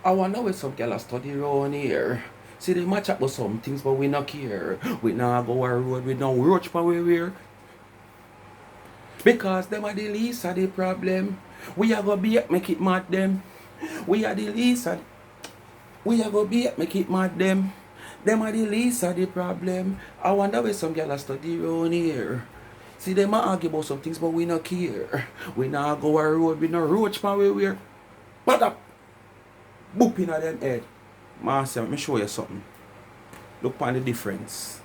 I wonder where some gyal study round here. See, they match up with some things, but we not care. We not go our road, we don't roach pa we wear. Because them are the least of the problem. We are go be make it mad them. We are the least of we are go be make it mad them. Them are the least of the problem. I wonder where some gyal study round here. See, them might argue about some things, but we not care. We not go our road, we not roach pa we wear. But up, boop in them head. Master, let me show you something. Look on the difference.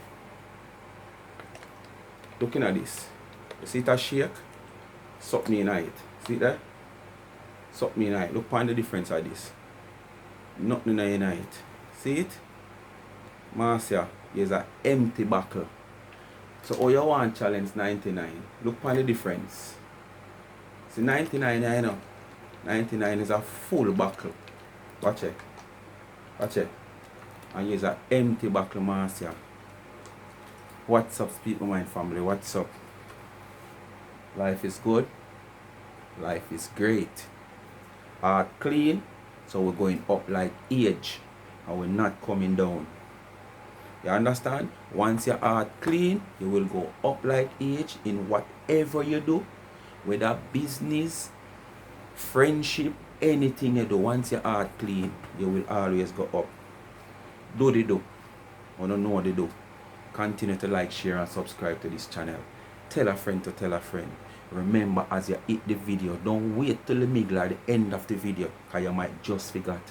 Looking at this. You see it a shake? Something in it. See that? Something in it. Look on the difference of this. Nothing in it. See it? Master, here's an empty buckle. So all you want challenge 99. Look on the difference. See 99 I know. 99 is a full buckle. Watch it. Watch it. And here's an empty buckle, master. What's up, Speak My Mind family? What's up? Life is good. Life is great. Heart clean. So we're going up like age. And we're not coming down. You understand? Once your heart clean, you will go up like age in whatever you do. Whether business, friendship, anything you do. Once your heart clean, you will always go up. Do the do. I don't know what they do. Continue to like, share and subscribe to this channel. Tell a friend to tell a friend. Remember, as you hit the video, don't wait till the middle or the end of the video, because you might just forget.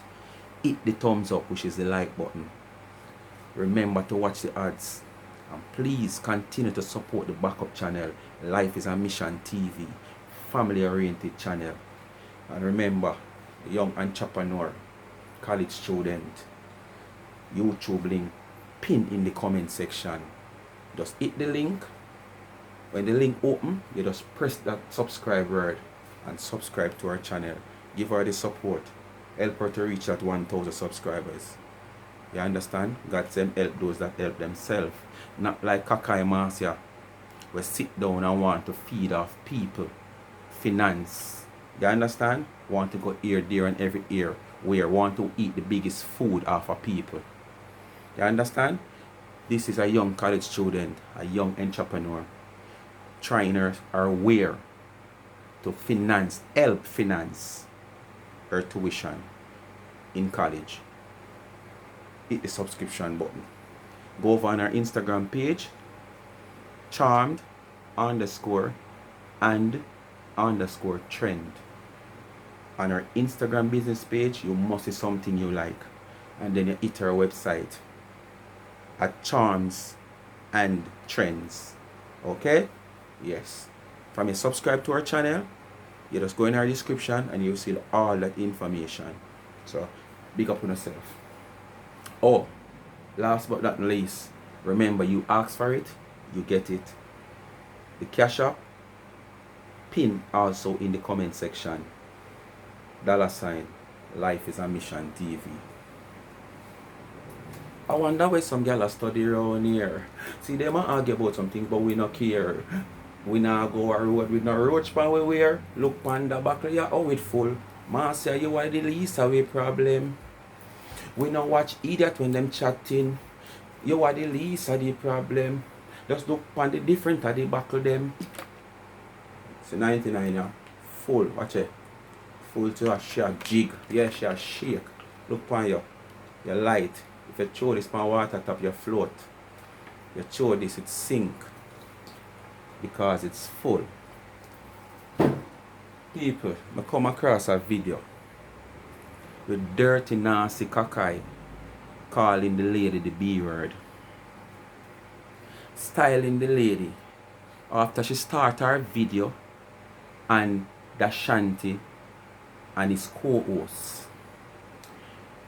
Hit the thumbs up, which is the like button. Remember to watch the ads. And please continue to support the backup channel, Life is a Mission TV, family oriented channel. And remember, young entrepreneur, college student, YouTube link pin in the comment section. Just hit the link. When the link open, you just press that subscribe word and subscribe to our channel. Give her the support. Help her to reach that 1,000 subscribers. You understand? God send help those that help themselves. Not like Kakai Marcia, we sit down and want to feed off people. Finance. You understand? Want to go here, there and every year. Where want to eat the biggest food off of people. You understand? This is a young college student, a young entrepreneur, trying her where to help finance her tuition in college. Hit the subscription button. Go over on our Instagram page, charmed_and_trend. On our Instagram business page, you must see something you like. And then you hit our website at Charms and Trends. Okay? Yes. From you subscribe to our channel, you just go in our description and you'll see all that information. So, big up on yourself. Oh, last but not least, remember you ask for it, you get it. The Cash App, pin also in the comment section. $, Life is a Mission TV. I wonder where some gyal study around here. See, they might argue about something, but we not care. We not go our road, we not roach pan we wear. Look pan the buckle, yeah, how it full. Master, you are the least of a problem. We not watch idiot when them chatting. You are the least of the problem. Just look pan the different of the buckle them. It's 99, yeah. Full, watch it. Full to a share jig. Yeah, she a shake. Look pan you. You're light. If you throw this pan water top, you float. You throw this, it sink. Because it's full. People, I come across a video with dirty, nasty Kakai calling the lady the B word. Styling the lady after she start her video and the Shanti and his co-host.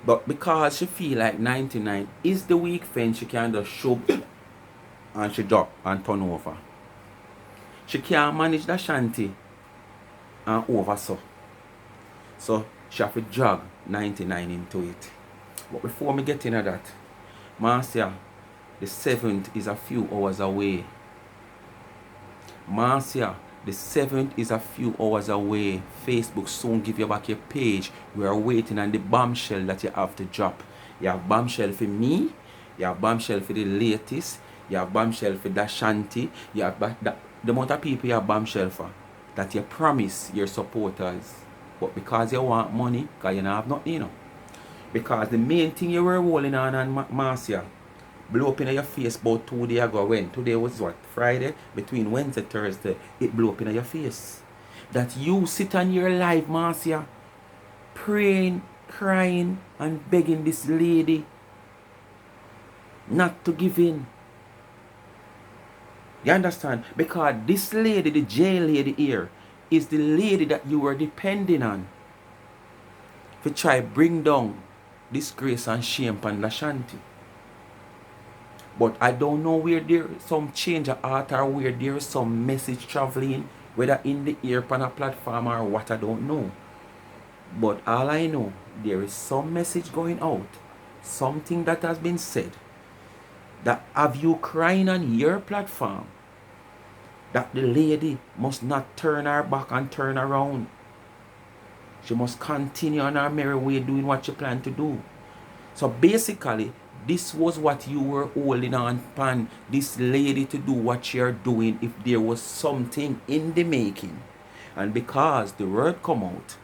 But because she feel like 99 is the weak fan, she can just show and she drop and turn over. She can't manage the Shanti and over so she have to drag 99 into it. But before me get into that, Marcia, the 7th is a few hours away. Marcia, The 7th is a few hours away. Facebook soon give you back your page. We are waiting on the bombshell that you have to drop. You have bombshell for me. You have bombshell for the latest. You have bombshell for Dashanti. You have the amount of people you have bombshell for. That you promise your supporters. But because you want money, because you don't have nothing, you know. Because the main thing you were rolling on Marcia blew up in your face about 2 days ago. When? Today was what? Friday? Between Wednesday and Thursday, it blew up in your face. That you sit on your live, Marcia, praying, crying, and begging this lady not to give in. You understand? Because this lady, the jail lady here, is the lady that you were depending on to try bring down disgrace and shame upon Ashanti. But I don't know where there is some change of heart or where there is some message traveling, whether in the ear on a platform or what, I don't know. But all I know, there is some message going out, something that has been said, that have you crying on your platform, that the lady must not turn her back and turn around. She must continue on her merry way doing what she planned to do. So basically, this was what you were holding on upon, this lady to do what you're doing if there was something in the making. And because the word come out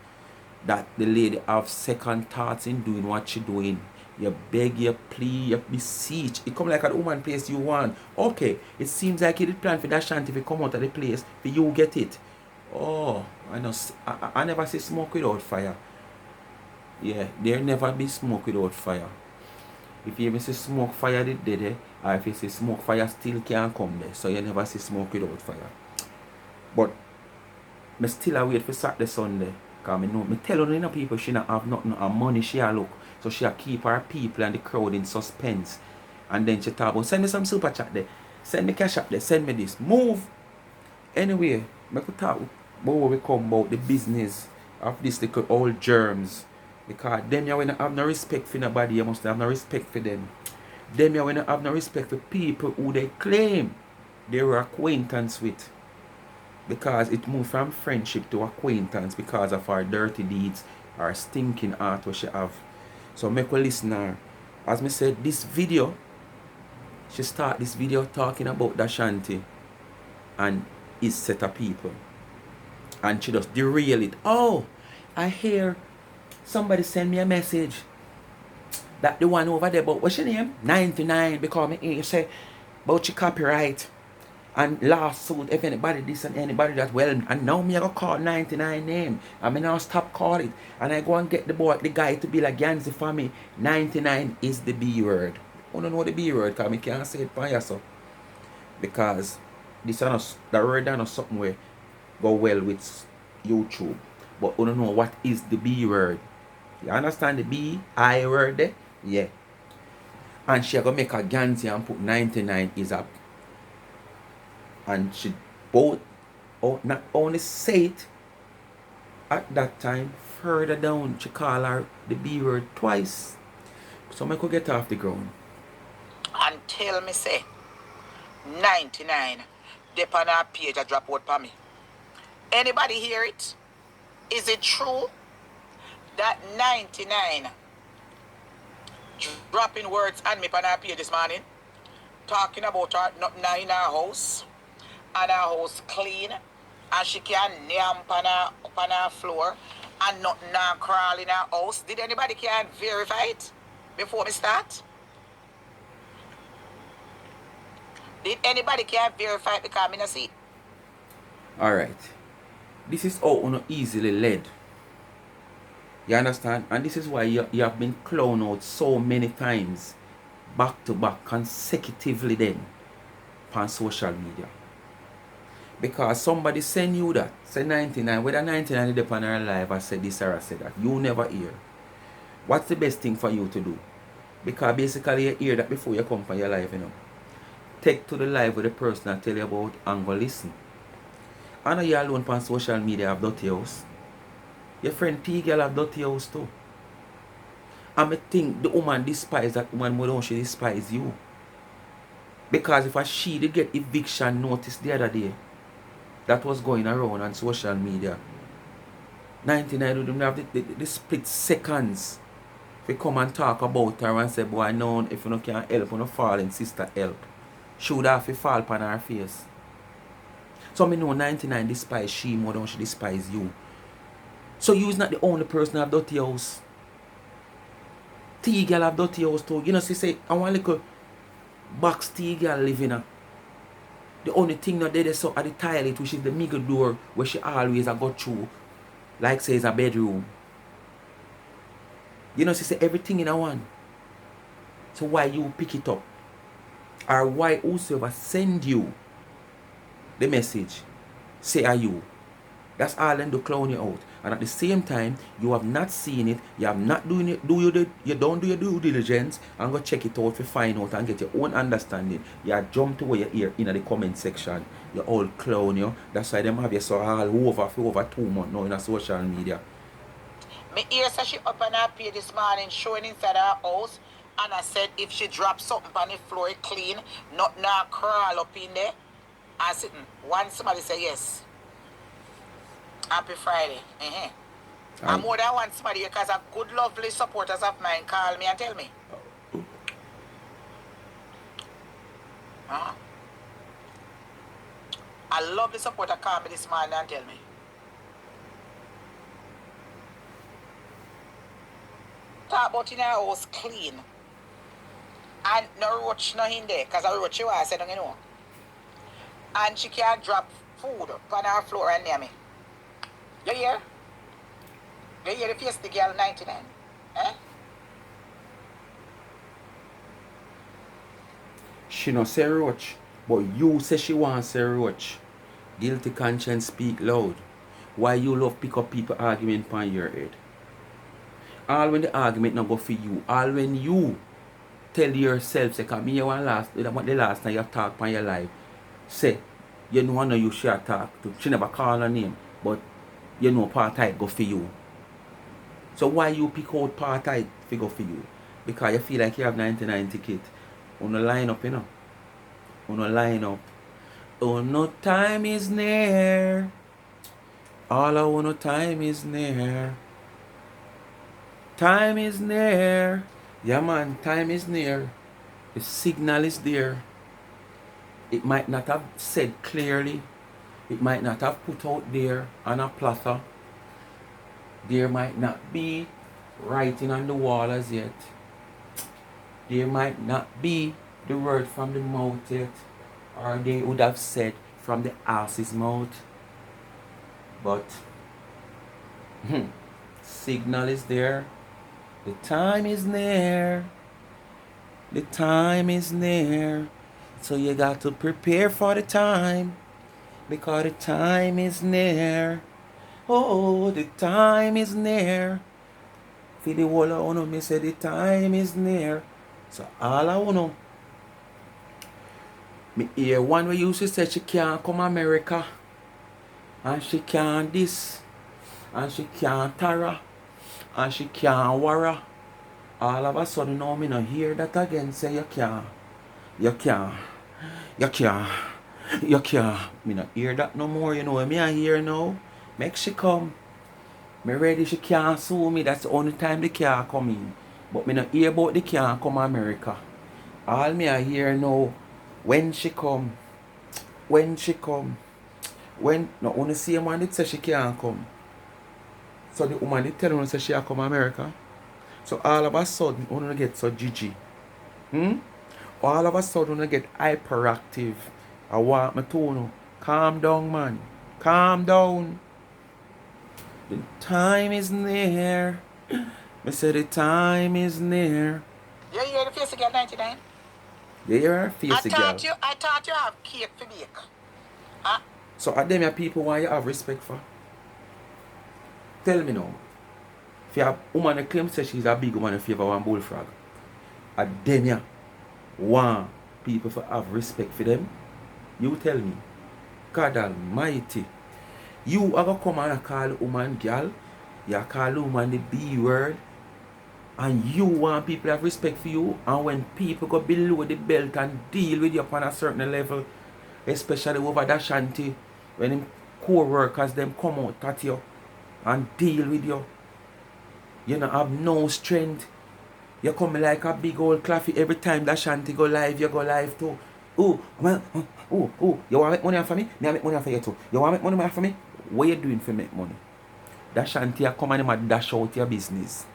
that the lady have second thoughts in doing what she doing, you beg, you plead, you beseech. It come like a woman place you want. Okay, it seems like you did plan for that shanty if you come out of the place, for you get it. Oh, I know. I never see smoke without fire. Yeah, there never be smoke without fire. If you even see smoke fire did there, or if you see smoke fire still can't come there. So you never see smoke without fire. But I still wait for Saturday, Sunday. Because I know, I tell you, you know, people she not have nothing and money she a look. So she a keep her people and the crowd in suspense. And then she talk about, send me some super chat there. Send me cash up there. Send me this. Move. Anyway, I could talk about what we come about the business of this little old germs. Because them you when have no respect for nobody, you must have no respect for them. Them you when have no respect for people who they claim they were acquaintance with. Because it moved from friendship to acquaintance because of our dirty deeds, our stinking heart what she have. So make a listener. As me said, this video, she start this video talking about Dashanti and his set of people. And she just derail it. Oh, I hear somebody send me a message that the one over there, but what's your name? 99, because me say about your copyright and lawsuit if anybody this and anybody that. Well, and now me I go call 99 name. I mean now stop call it. And I go and get the guy to be like Yanzi for me. 99 is the B word. I don't know the B word because I can't say it for yourself. Because this is the word is not something where go well with YouTube. But I don't know what is the B word. You understand the B, I word there? Yeah. And she gonna make a Ganzi and put 99 is up. And she both not only say it at that time, further down she call her the B word twice. So I could get off the ground. And tell me say 99 dep on her page a drop out for me. Anybody hear it? Is it true that 99 dropping words on me on her page this morning, talking about her nothing in her house, and her house clean, and she can nap on her floor, and nothing crawl in her house? Did anybody can verify it before we start? Did anybody can verify it because I don't see it? Alright. This is how you easily led. You understand? And this is why you have been clowned out so many times, back to back, consecutively then, on social media. Because somebody send you that, say 99, whether 99 is on her life, I said this or I said that, you never hear. What's the best thing for you to do? Because basically you hear that before you come for your life, you know. Take to the live with the person and tell you about and go listen. I know you alone on social media have dirty house. Your friend T girl have dirty house too. And I think the woman despise that woman more than she despise you. Because if she did get eviction notice the other day, that was going around on social media. 99 would have the split seconds. If you come and talk about her and say, boy, no, if you no can help, you no falling, sister help. She would have to fall upon her face. So me know 99 despise she more than she despise you. So you is not the only person have dirty house. T girl have dirty house too. You know, she say, I want a little box T girl living in. The only thing that they saw at the toilet, which is the middle door where she always a go through, like say is a bedroom. You know, she say everything in a one. So why you pick it up? Or why whosoever send you the message, say are you? That's all them to clown you out. And at the same time, you have not seen it, you have not doing it, you don't do your due diligence and go check it out to find out and get your own understanding. You jump to where you hear in the comment section. You all clown you. That's why them have you so all over for over 2 months now in a social media. Me ear say she up on her page this morning showing inside her house, and I said if she drop something on the floor it clean, not now crawl up in there and sitting. One somebody say yes. Happy Friday. And more than one somebody because a good lovely supporters of mine call me and tell me. A lovely supporter call me this morning and tell me. Talk about in her house clean. And no roach no in there, because a roach you are said, you know. And she can't drop food on her floor and near me. You hear? You hear the face the girl 99? Eh? She no say roach, but you say she want say roach. Guilty conscience speak loud. Why you love pick up people argument on your head? All when the argument not go for you. All when you tell yourself, say, come here the last time you talk on your life, say, you know I know you should talk to. She never call her name, but you know part-type go for you. So why you pick out part-type to go for you? Because you feel like you have 99 tickets. Uno line up, you know. Uno line up. Oh, no time is near. All I want, no time is near. Time is near. Yeah, man, time is near. The signal is there. It might not have said clearly. It might not have put out there on a platter. There might not be writing on the wall as yet. There might not be the word from the mouth yet. Or they would have said from the ass's mouth. But signal is there. The time is near. The time is near. So you got to prepare for the time. Because the time is near. Oh, the time is near. For the whole I want to me say the time is near. So all I want to me hear one way used to say she can't come America. And she can't this. And she can't Tara. And she can't Wara. All of a sudden now me no hear that again. Say you can't. You can't. You can't. You can't. Me not hear that no more. You know me I hear now. Make she come. Me ready she can't sue me. That's the only time they can't come in. But me not hear about they can't come America. All me I hear now. When she come. When she come. When no only see man that say she can't come. So the woman did tell her say she can't come America. So all of a sudden we get so GG. All of a sudden we get hyperactive. I want my tone. Calm down, man. Calm down. The time is near. I said the time is near. You hear the face again 99? You hear her face again? I thought you have cake for bake. Huh? So are them your people why you have respect for? Tell me now. If you have a woman that claims that she's a big woman in favor of one bullfrog, are them you want people to have respect for them? You tell me. God Almighty. You are going to come and call a woman girl. You call a woman the B word. And you want people to have respect for you. And when people go below the belt and deal with you upon a certain level, especially over the shanty, When them co-workers them come out at you and deal with you, you don't have no strength. You come like a big old claffy every time that Shanti go live, you go live too. Oh, well, you want to make money off of me? Me I make money off of you too. You want to make money off of me? What you doing for make money? That Shanti a come and him a dash out your business.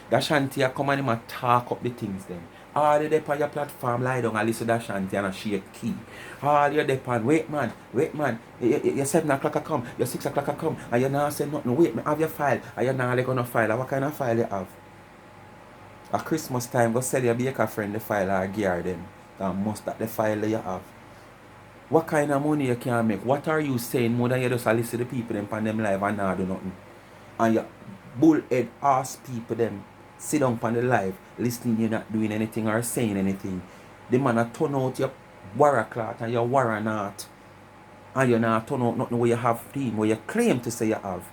That Shanti a come and him a talk up the things then. All the dep on your platform lie down and listen to that Shanti and a shake key. All your dep on, wait man. You 7 o'clock a come, you 6 o'clock a come, and you not say nothing. Wait, me have your file, and you not like on a file. What kind of file you have? At Christmas time, go sell your baker friend the file or gear them. And must that the file that you have. What kind of money you can make? What are you saying more than you just listen to the people them on them live and not do nothing? And you bullhead ass people them sit down on the live listening you not doing anything or saying anything. The man a turn out your warrior cloth and your warrior not. And you not turn out nothing where you have team where you claim to say you have.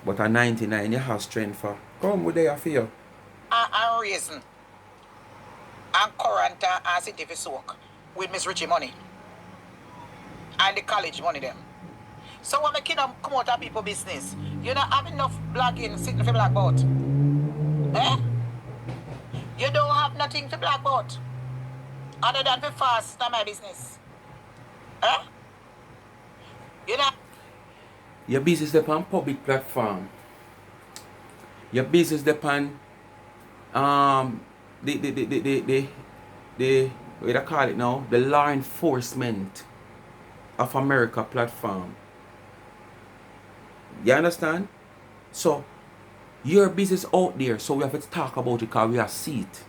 But at 99 you have strength for. Come with there for you. And reason. And current and city for soak with Miss Richie money. And the college money them. So when making them come out of people business, you don't have enough blogging sitting for black about. Eh? You don't have nothing to black about. Other than for fast on my business. Eh? You know? Your business depend on public platform. Your business depend the what do I call it now? The law enforcement of America platform. You understand? So your business out there, so we have to talk about it because we have see it.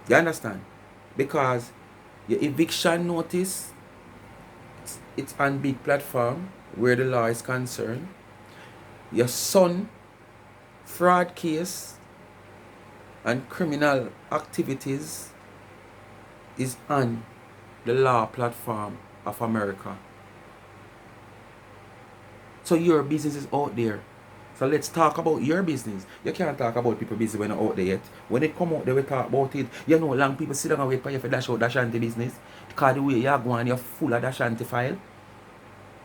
You understand? Because your eviction notice, it's on big platform where the law is concerned. Your son fraud case and criminal activities is on the law platform of America. So your business is out there. So let's talk about your business. You can't talk about people business when you're out there yet. When it come out, they will talk about it. You know, long people sit down and wait for you to dash out that shanty business. Because the way you're going, you're full of that shanty file.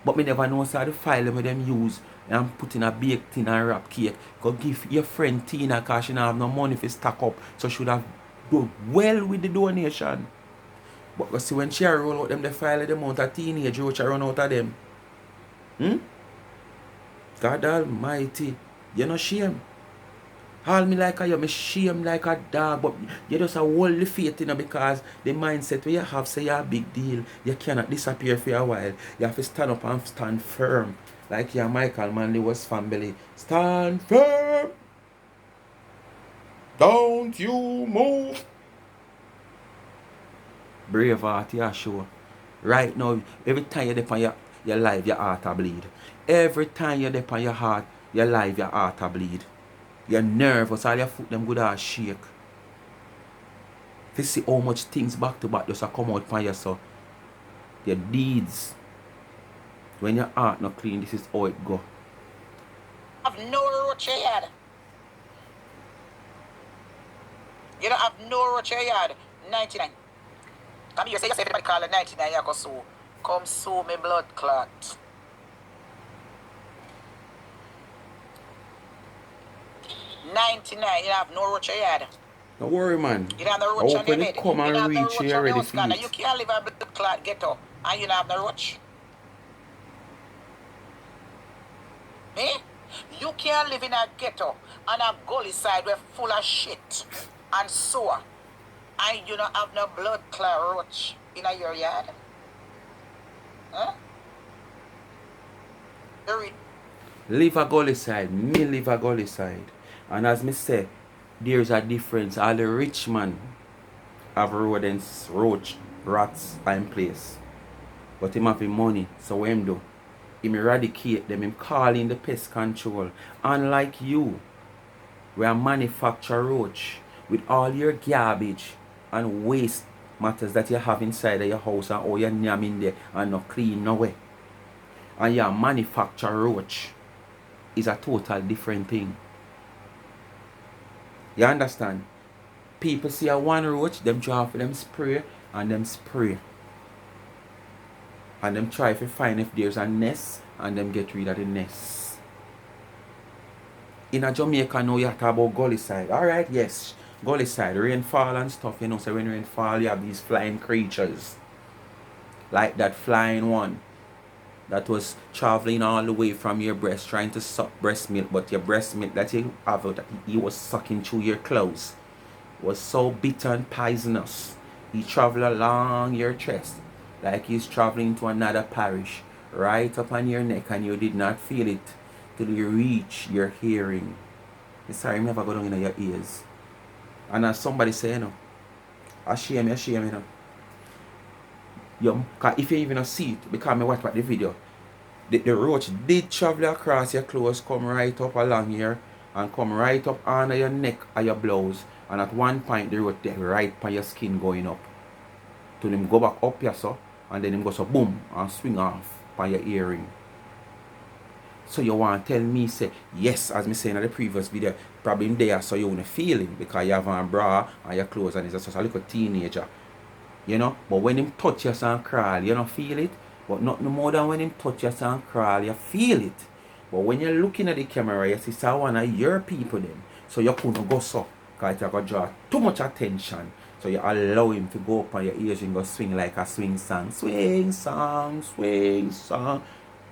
But me never know so the file with them use and put in a baked tin and wrap cake. Go give your friend Tina because she don't have no money to stack up. So she should have done well with the donation. But you see when she roll out them the file the amount of teenage roach run out of them. God almighty, you no shame. All me like you, me shame like a dog, but you just a hold the faith in because the mindset where you have say you're a big deal. You cannot disappear for a while. You have to stand up and stand firm. Like your Michael Manley was family. Stand firm. Don't you move. Brave heart, yeah, sure. Right now, every time you're there on your life, your heart a bleed. Every time you're there on your heart, your life, your heart a bleed. You're nervous, all your foot them good as shake. You see how much things back to back just come out from you, so your deeds. When your heart not clean, this is how it go. Have no roach yard. You don't have no roach yard. 99. Come here, say everybody call it 99, you go sue. Come sue me blood clot. 99, you have no roach yard. Don't worry, man. You don't have no roach on your bed. Come and you don't have reach no you roach on ready your for scanner. it. You can't live a blood clot ghetto and you don't have no roach. Eh? You can't live in a ghetto on a gully side where full of shit and sewer and you don't have no blood clot roach in your yard. Huh? Live a gully side, me live a gully side. And as me say, there's a difference. All the rich man have rodents, roach, rats in place. But him have money, so what him do? Him eradicate them, him call in the pest control. Unlike you, where manufacture roach with all your garbage and waste matters that you have inside of your house and all your yam in there and not clean no way. And your manufacture roach is a total different thing. You understand? People see a one roach, them draw for them spray and them spray. And them try to find if there's a nest and them get rid of the nest. In a Jamaica now you talk about gully side. Alright, yes. Gully side, rainfall and stuff, you know, so when rainfall you have these flying creatures. Like that flying one that was traveling all the way from your breast trying to suck breast milk, but your breast milk that you have that he was sucking through your clothes was so bitter and poisonous. He traveled along your chest like he's traveling to another parish, right up on your neck, and you did not feel it till you reach your hearing. Sorry, never go down in your ears. And as somebody say, you know, shame, you know. If you even see it, because I watch the video, the roach did travel across your clothes, come right up along here, and come right up under your neck or your blouse. And at one point, the roach there right on your skin going up. To them go back up here, so, and then him go so boom, and swing off on your earring. So you want to tell me, say, yes, as me saying in the previous video, probably in there so you won't feel him because you have a bra and your clothes and he's just a little teenager. You know, but when him touch you and crawl, you don't feel it. But not no more than when him touch you and crawl, you feel it. But when you're looking at the camera, you see so one of your people then. So you couldn't go so, because you're going to draw too much attention. So you allow him to go up on your ears and go swing like a swing song. Swing song, swing song.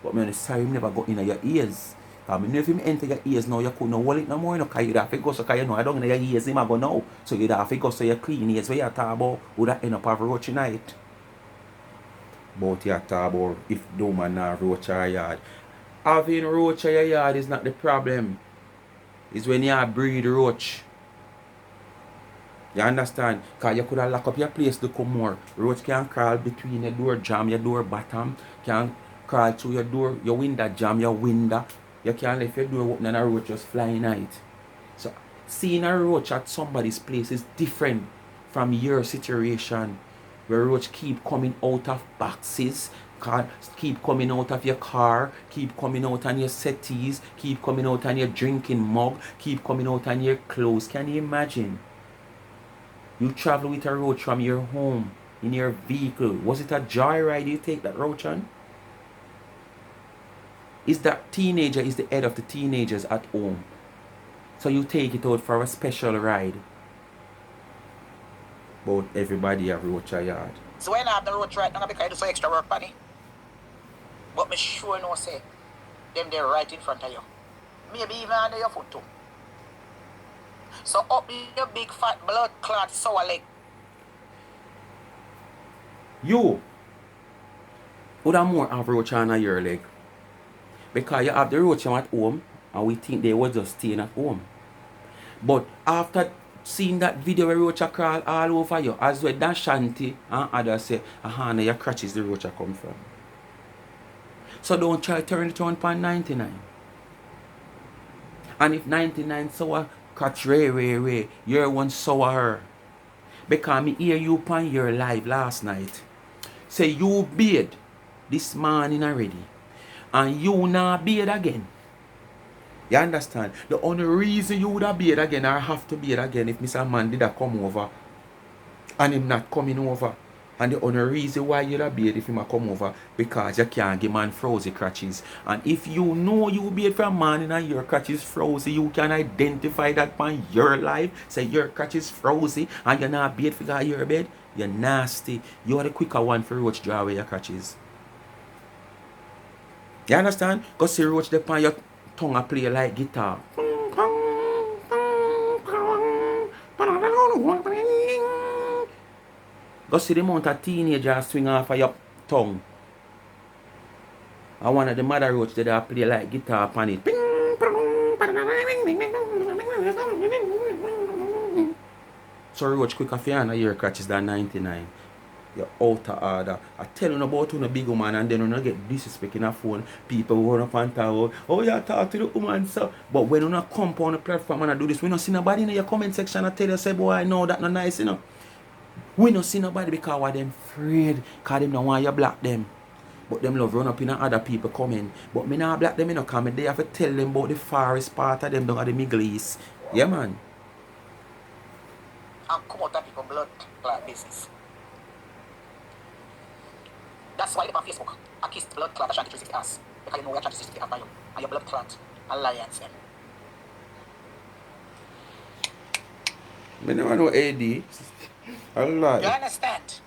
But man, sorry, him never go in your ears. Because I know if him enter your ears now, you couldn't hold it no more. Because you'd have to go so, because you know I don't in your ears, him I go now. So you'd have to go so you clean ears where you talk about would that end up have roach night. But you talk about if no man have roach in your yard. Having roach in your yard is not the problem. It's when you breed roach. You understand? Because you could have locked up your place to come more. Roach can crawl between your door jam, your door bottom. Can crawl through your door, your window jam, your window. You can't leave your door open and a roach just flying out. So seeing a roach at somebody's place is different from your situation. Where roach keep coming out of boxes, keep coming out of your car, keep coming out on your settees, keep coming out on your drinking mug, keep coming out on your clothes. Can you imagine? You travel with a roach from your home in your vehicle. Was it a joyride you take that roach on? Is that teenager is the head of the teenagers at home? So you take it out for a special ride. But everybody have roach a yard. So when I have the roach right now because I do some extra work, buddy. But me sure no say them they're right in front of you. Maybe even under your foot too. So up your big fat blood clot sour leg. You would have more have roach on your leg. Because you have the roach at home and we think they were just staying at home. But after seeing that video where roach crawl all over you, as well Dan Shanti and others say, aha, now your crutches the roach come from. So don't try to turn it on for 99. And if 99 sour catch ray, you're one sour. Because me hear you upon your live last night. Say you bathe this morning already. And you not bathe again. You understand? The only reason you would have bathe again or have to bathe again if Mr. Man did come over and him not coming over. And the only reason why you'd have bathe if him come over because you can't give man frozen crutches. And if you know you bathe from morning and your crutches frozen, you can identify that on your life. Say your crutches frozen and you're not bathe for your bed. You're nasty. You're the quicker one for roach draw away your crutches. You understand? Because see roach depend your tongue a play like guitar. Go see the amount of teenagers swing off of your tongue. And one of the mother roach that play like guitar upon it. So roach quicker for you and your crutches than 99. You're out of order. I tell you about a big woman and then you get disrespect in a phone. People run up and talk, oh you talk to the woman so. But when you come on the platform and I do this, we don't see nobody in your comment section and tell you say boy I know that not nice, you know. We don't see nobody because why them afraid. Because them don't want you block them. But them love run up in other people coming. But me not block them, you know, because they have to tell them about the forest part of them down at the Middle East. Yeah man. And come out of people blood clot business. That's why on Facebook, I kissed blood clot Ashanti 360 ass. Because you know Ashanti 360 after you. And your blood clot alliance them. Me never know AD. I lie. You understand?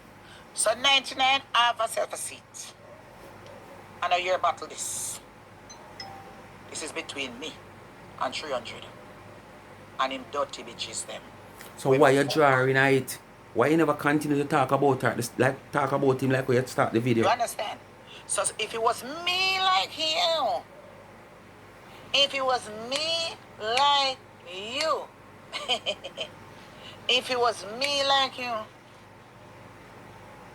So 99 have herself a seat. And I hear battle this. This is between me and 300. And him dirty bitches them. So why you drawing it? Why you never continue to talk about her? Like talk about him like we had start the video. You understand? So if it was me like you, if it was me like you, if it was me like you,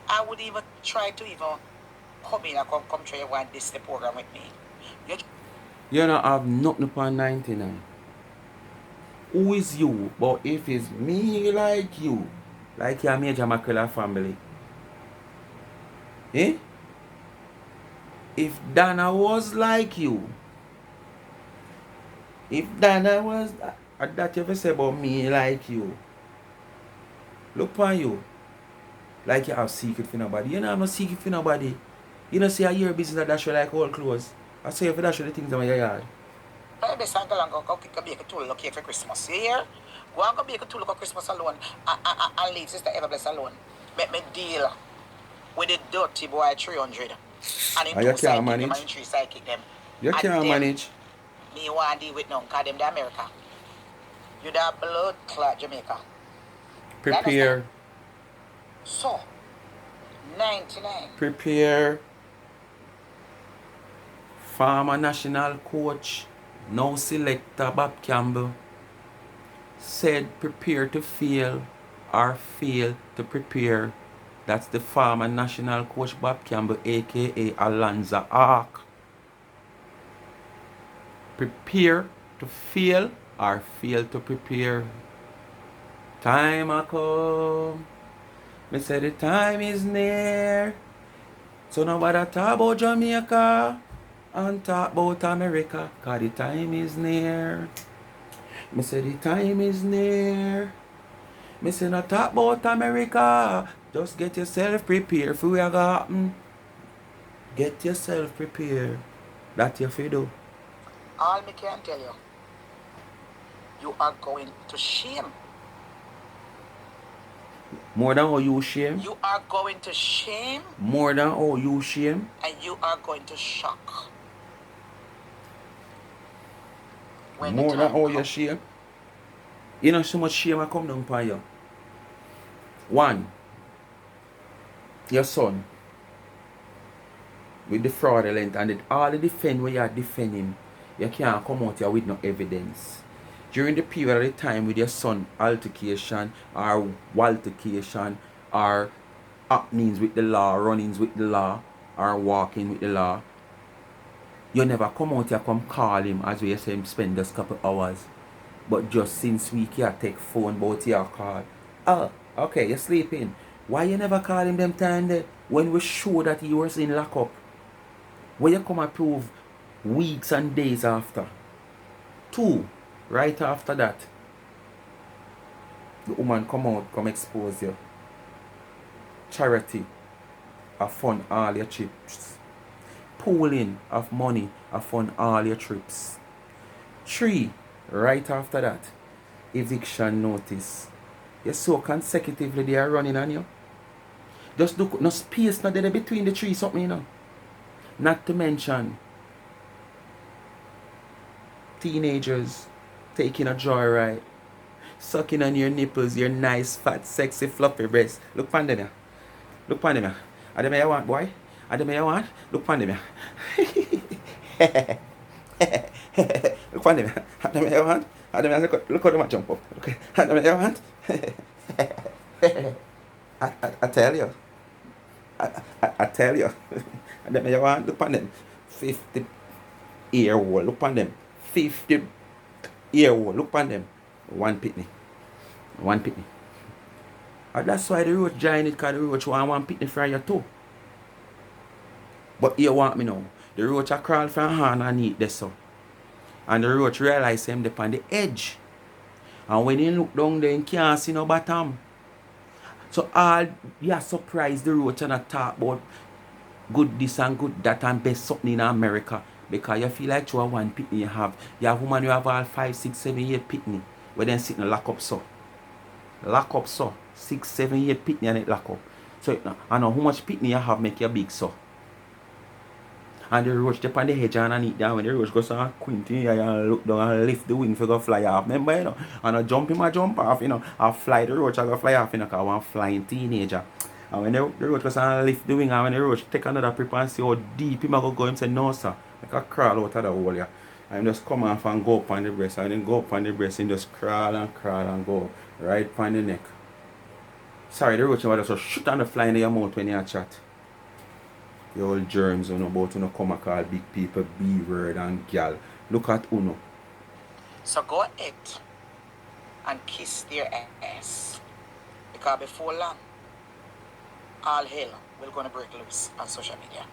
I would even try to even come in and come try to want this the program with me. You don't have nothing upon 99. Who is you? But if it's me like you, like your major Macrella family, eh? If Dana was like you, if Dana was that you ever say about me like you, look upon you. Like you have secret for nobody. You don't have no secret for nobody. You don't see a year business that dash you like all clothes. I say if you dash you the things in your yard. I best uncle and go pick a bake a tool look here for Christmas. You hear? Go and go bake a tool look for Christmas alone and leave Sister Ever Bless alone. Make me deal with the dirty boy 300. And in You two can't sidekick manage. them and in three sidekick them. You And can't them, manage. me want to deal with none because them the America. You the blood clot Jamaica. Prepare. So 99. Prepare. Former national coach, now selector Bob Campbell, said prepare to fail or fail to prepare. That's the former national coach Bob Campbell, aka Alonzo Hawk. Prepare to fail or fail to prepare. Time a come. Me say the time is near. So nobody talk about Jamaica and talk about America, cause the time is near. Me say the time is near. Me say not talk about America. Just get yourself prepared for what gonna happen. Get yourself prepared. That you fi do. All me can tell you, you are going to shame. More than how you shame. You are going to shame. More than how you shame. And you are going to shock. When More than how you comes. shame. You know so much shame I come down upon you. One, your son with the fraudulent and all the defend where you are defending, you can't come out here with no evidence. During the period of the time with your son altercation or waltication or happenings with the law, runnings with the law, or walking with the law, you never come out here come call him as we say him spend just couple hours. But just since we can't take phone about your call. Oh, okay, you're sleeping. Why you never call him them time there when we show that he was in lockup? Where you come and prove weeks and days after. Two, right after that, the woman come out, come expose you. Charity, a fund all your trips. Pooling of money, a fund all your trips. Three, right after that, eviction notice. You so consecutively they are running on you. Just look, no space not there between the three something, you know. Not to mention teenagers taking a joyride, sucking on your nipples, your nice, fat, sexy, fluffy breasts. Look pan them here. Look pan them here. Are them you want, boy? Are them you want? Look pan them here. Look pan them here. Are them you want? Are them look how them jump up. Okay. Are them you want? I tell you. I tell you. And them you want, look on them. 50 ear hole, look on them. 50 ear hole, look on them. One pitney. One pitney. And that's why the roach join it, because the roach want one pitney for you too. But you want me now. The roach a crawl from hand and eat this so. And the roach realize him up on the edge. And when he look down there, he can't see no bottom. So all you are surprised the roach and talk about good this and good that and best something in America. Because you feel like you are one pitney you have. You have woman who have all 5, 6, 7 year pitney. Where then sitting lock up so. Lock up so. 6, 7 year pitney and it lock up. So I know how much pitney you have make you big so. And the roach up on the hedge and eat down when the roach goes on quinty and look down and lift the wing for go fly off. Remember, you know, and I jump him, I jump off, you know, I fly the roach, I go fly off, you know, because I want flying teenager. And when the roach goes on lift the wing and when the roach take another prep and see how deep him go him say, no sir, like I crawl out of the hole here. And just come off and go up on the breast and then go up on the breast and just crawl and go right on the neck. Sorry, the roach was just shoot on the fly in your mouth when you chat. The old germs on about Uno come and call big people B-word and gal. Look at Uno. So go ahead and kiss their ass. Because before long, all hell will gonna break loose on social media.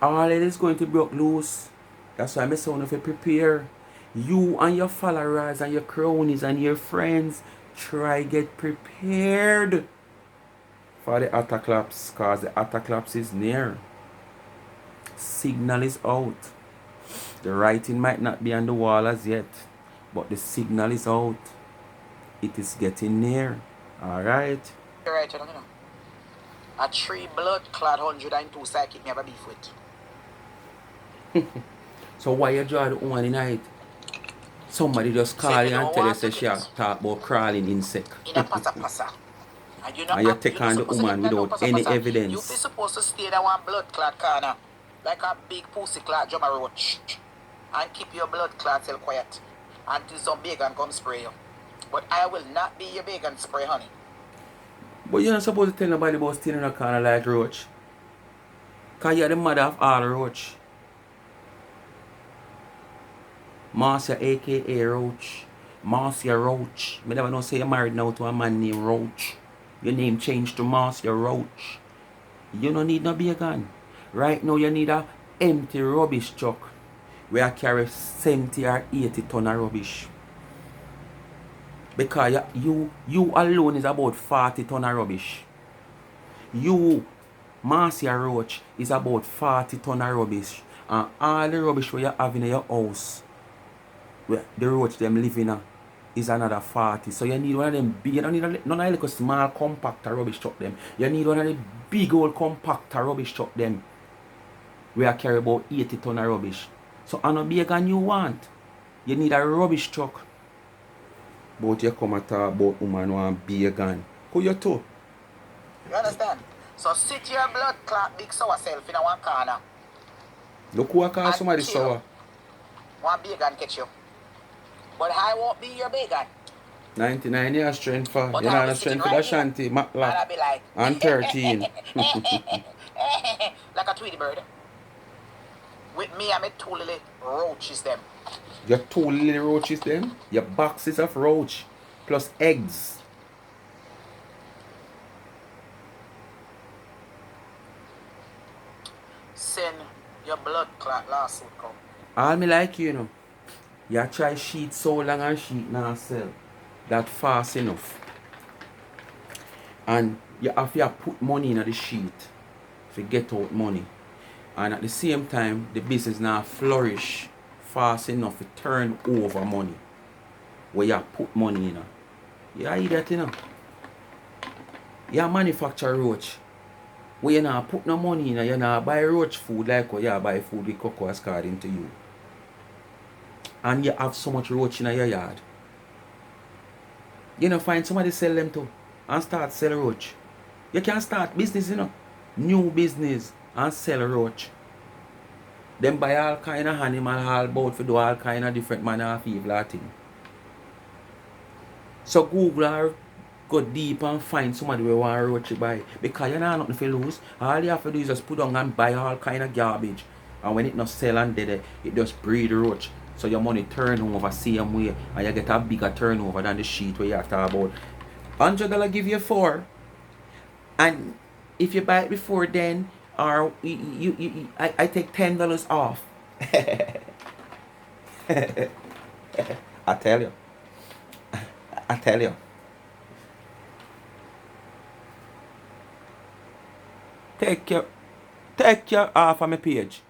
All it is going to break loose. That's why I'm saying if you prepare. You and your followers and your cronies and your friends try get prepared for the attack-claps, because the attack-claps is near. Signal is out. The writing might not be on the wall as yet, but the signal is out. It is getting near. Alright? You're right, you know. A 3 blood clot 102 psychic me have a beef with. So why you draw the woman in night? Somebody just call you and tell you say she talk about crawling insect. In a pasa. And you take on the woman without any evidence. You be supposed to stay in one blood clot corner, like a big pussy clot jump a roach, and keep your blood clot till quiet until some bacon come spray you. But I will not be your bacon spray, honey. But you're not supposed to tell nobody about staying in a corner like roach. Because you're the mother of all roach. Marcia aka Roach. Marcia Roach. I never know say you're married now to a man named Roach. Your name changed to Marcia Roach. You don't need no bacon. Right now you need a empty rubbish truck where I carry 70 or 80 ton of rubbish. Because you alone is about 40 ton of rubbish. You, Marcia Roach, is about 40 ton of rubbish. And all the rubbish where you have in your house, where the roach them live in, is another 40. So you need one of them big, you don't need none of the small compactor rubbish truck them. You need one of the big old compactor rubbish truck them, where I carry about 80 ton of rubbish. So on a bacon you want, you need a rubbish truck. But you come and talk about woman want bacon. Who you to? You understand? So sit your blood clot big sour self in one corner. Look who I call somebody sour. One bacon catch you. But I won't be your bacon. 99 years strength for. But You I'll know be the strength sitting for right the here. shanty, And I'll Matlock, be like, and 13. like a Tweety bird. With me, I'm a 2 little roaches them. Your 2 little roaches then. Your boxes of roach. Plus eggs. Send your blood clot lawsuit come. All me like you know. You try sheet so long and sheet not sell. That fast enough. And you have to put money in the sheet to get out money. And at the same time, the business now flourish fast enough to turn over money. Where you put money in. You hear that, you know? You manufacture roach. Where you not put no money in, you not buy roach food like what you buy food with cocoa according to you. And you have so much roach in your yard. You know, find somebody sell them to and start sell roach. You can start business, you know. New business and sell roach. Then buy all kind of animal all about for do all kind of different manner of evil thing. So Google or go deep and find somebody who want a roach to buy. Because you know nothing to lose. All you have to do is just put on and buy all kind of garbage. And when it not sell and dead, it just breed roach. So your money turn over same way. And you get a bigger turnover than the sheet where you have to about. $100 give you 4. And if you buy it before then, or I take $10 off. I tell you. Take your off of my page.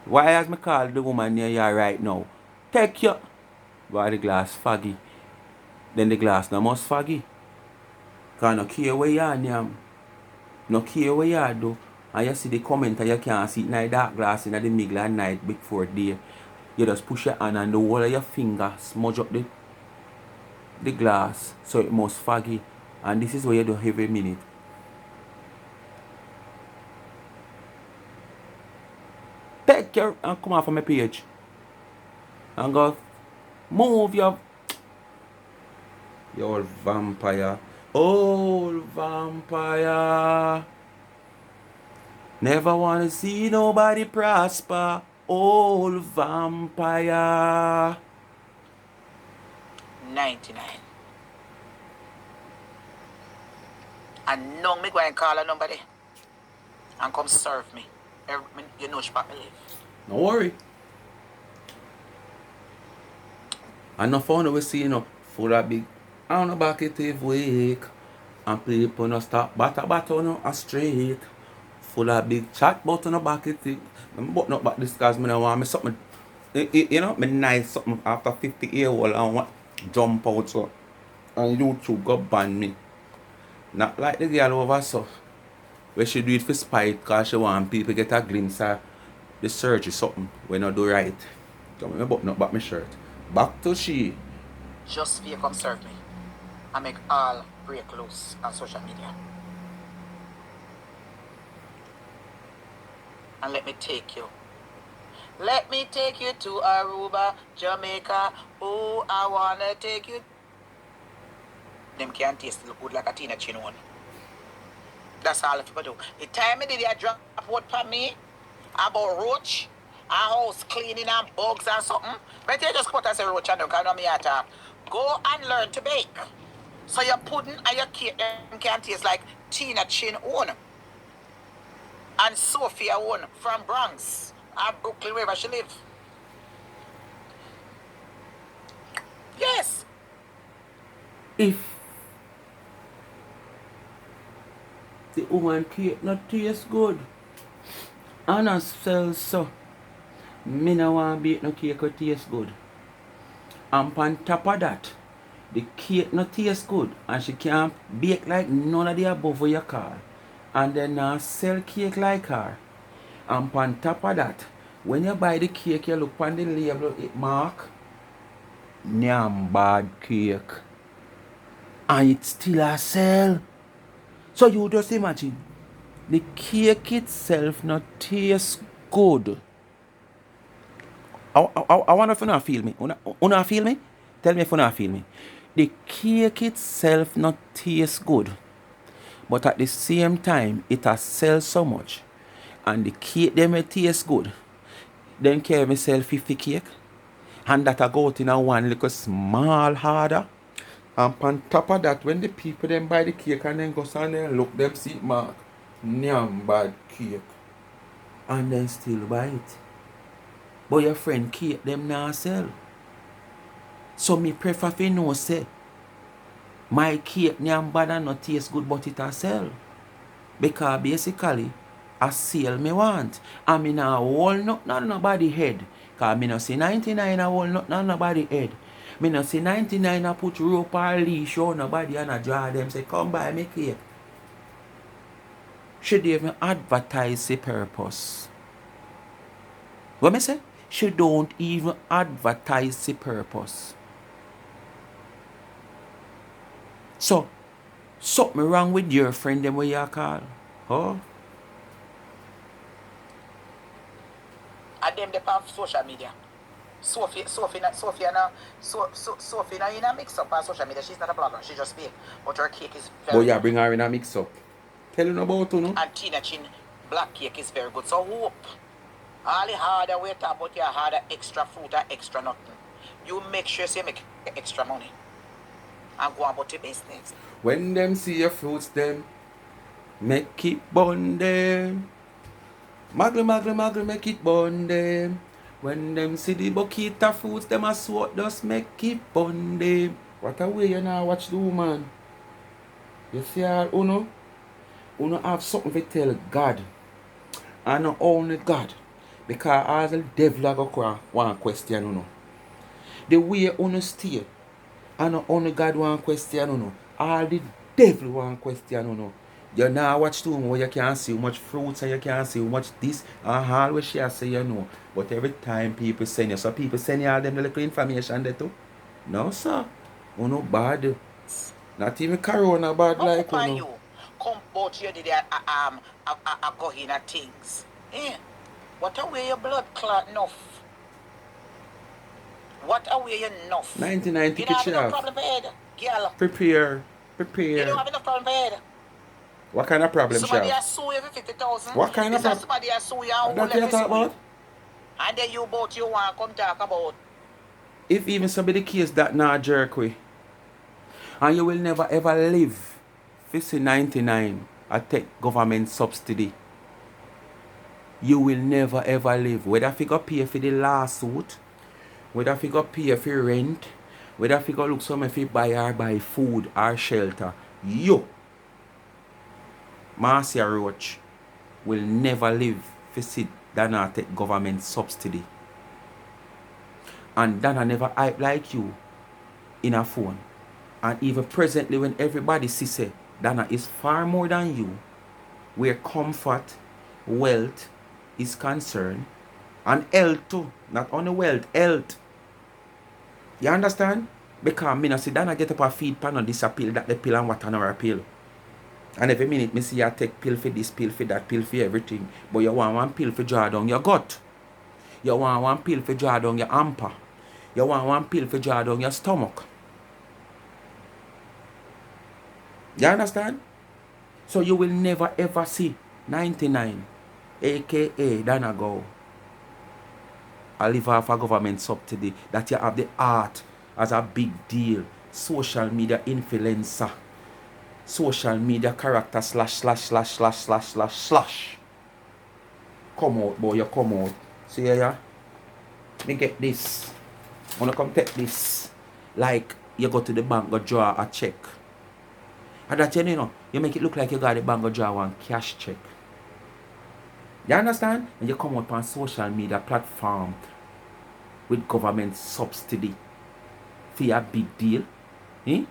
Why has me call the woman near you right now? Take your... Why the glass foggy? Then the glass no must foggy. Cause no care where you are, nyam. No care where you are, though. And you see the comment and you can't see it in the dark glass in the middle of night before day. You just push your hand and the whole of your finger smudge up the glass so it must foggy. And this is what you do every minute. Take care and come off of my page. And go move your old vampire. Old vampire. Never wanna see nobody prosper. Old vampire. 99. And no me go and call her nobody. And come serve me. You know she pack me live. No worry. And no phone we see, full of big unabakative wake. And people no stop batter no a straight. Full of big chat but no back it. But not back this cause me no want me something. Me nice something after 50 years old and want jump out so. And YouTube go ban me. Not like the girl over so. Where she do it for spite cause she want people get a glimpse of the surgery something when I do right. So me button up back my shirt. Back to she. Just for you come serve me. I make all break loose on social media. And let me take you. Let me take you to Aruba, Jamaica. Oh, I wanna take you. Them can't taste look good like a Tina Chin one. That's all people do. The time me did they drop word for me about roach, a house cleaning and bugs and something. But you just put as a roach and don't know me at all. Go and learn to bake. So your pudding and your cake them can taste like Tina Chin own. And Sophia own from Bronx and Brooklyn, wherever she live. Yes. If the woman cake not taste good and I sell so, me no want bake no cake that taste good. And on top of that, the cake not taste good and she can't bake like none of the above what you call. And then now sell cake like her. And on top of that, when you buy the cake, you look on the label, it mark Nyam bad cake. And it still a sell. So you just imagine, the cake itself not taste good. I wonder if you not feel me. You not feel me? Tell me if you not feel me. The cake itself not taste good. But at the same time, it has sell so much. And the cake them taste good. Then can me sell 50 cake. And that I go out in a one little small order. And on top of that, when the people them buy the cake and then go stand there and look them see it mark Nyam bad cake. And then still buy it. But your friend cake them now sell. So me prefer to know say my cake Nyam bad and not taste good but it a sell. Because basically a sale me want. And me now hold nothing on nobody head. Because me no see 99 a hold nothing on nobody head. Me no see 99 a put rope or leash on nobody and a draw them say come buy me cake. Should even advertise the purpose. What me say? She don't even advertise the purpose. So, something wrong with your friend them what you call? Oh? And them on social media. Sophie now in a mix up on social media. She's not a blogger, she just bake. But her cake is very But you bring her in a mix up. Tell you about you, no? And Tina Chin black cake is very good. So hope all the harder we talk about your harder extra fruit or extra nothing. You make sure you make extra money. And go about your business. When them see your fruits them, make it bun them. Maggle, make it bun them. When them see the bucket of fruits, them a swat just make it bun them. What a way you now watch the woman. You see her, Uno? You have something to tell God. And not only God. Because as the devil go one question, you know. The way you stay, and not only God one question, you know. All the devil one question, you know. You now watch too where you can't see how much fruits and you can't see how much this and all what she say you know. But every time people send you, so people send you all them little information there too. No sir. You know bad. Not even Corona bad How like you upon know. you come out here did go in at things. Eh? What away your blood clot enough? What away your enough? 99 You don't tickets have you enough have. problem for head, girl. Prepare. You don't Prepare. have enough problem for head. What kind of problem she Somebody have? has sue you for 50,000. What kind of This is problem? somebody has sue you and who That you left talk sue you. about? And then you both you want to come talk about. If even somebody case that not jerk way, and you will never ever live 99 I take government subsidy. You will never ever live. Whether if you go pay for the lawsuit, whether if you go pay for rent, whether if you go look some if you buy or buy food or shelter, you, Marcia Roach, will never live for sit that not take government subsidy. And Dana never hype like you in a phone. And even presently when everybody see say Dana is far more than you, where comfort, wealth is concerned, and health too, not only wealth, health. You understand? Because me not see Dana get up a feed pan on this a pill, that the pill and what another pill. And every minute me see you take pill for this, pill for that, pill for everything. But you want one pill for draw down your gut. You want one pill for draw down your hamper. You want one pill for draw down your stomach. You understand? So you will never ever see 99, aka Dana go. I live off a government subsidy that you have the art as a big deal. Social media influencer. Social media character ////////. Come out, boy, you come out. See ya? Me get this. Wanna come take this. Like you go to the bank, go draw a check. And that you know, you make it look like you got the bank, go draw one cash check. You understand? And you come out on social media platform with government subsidy for a big deal. Eh?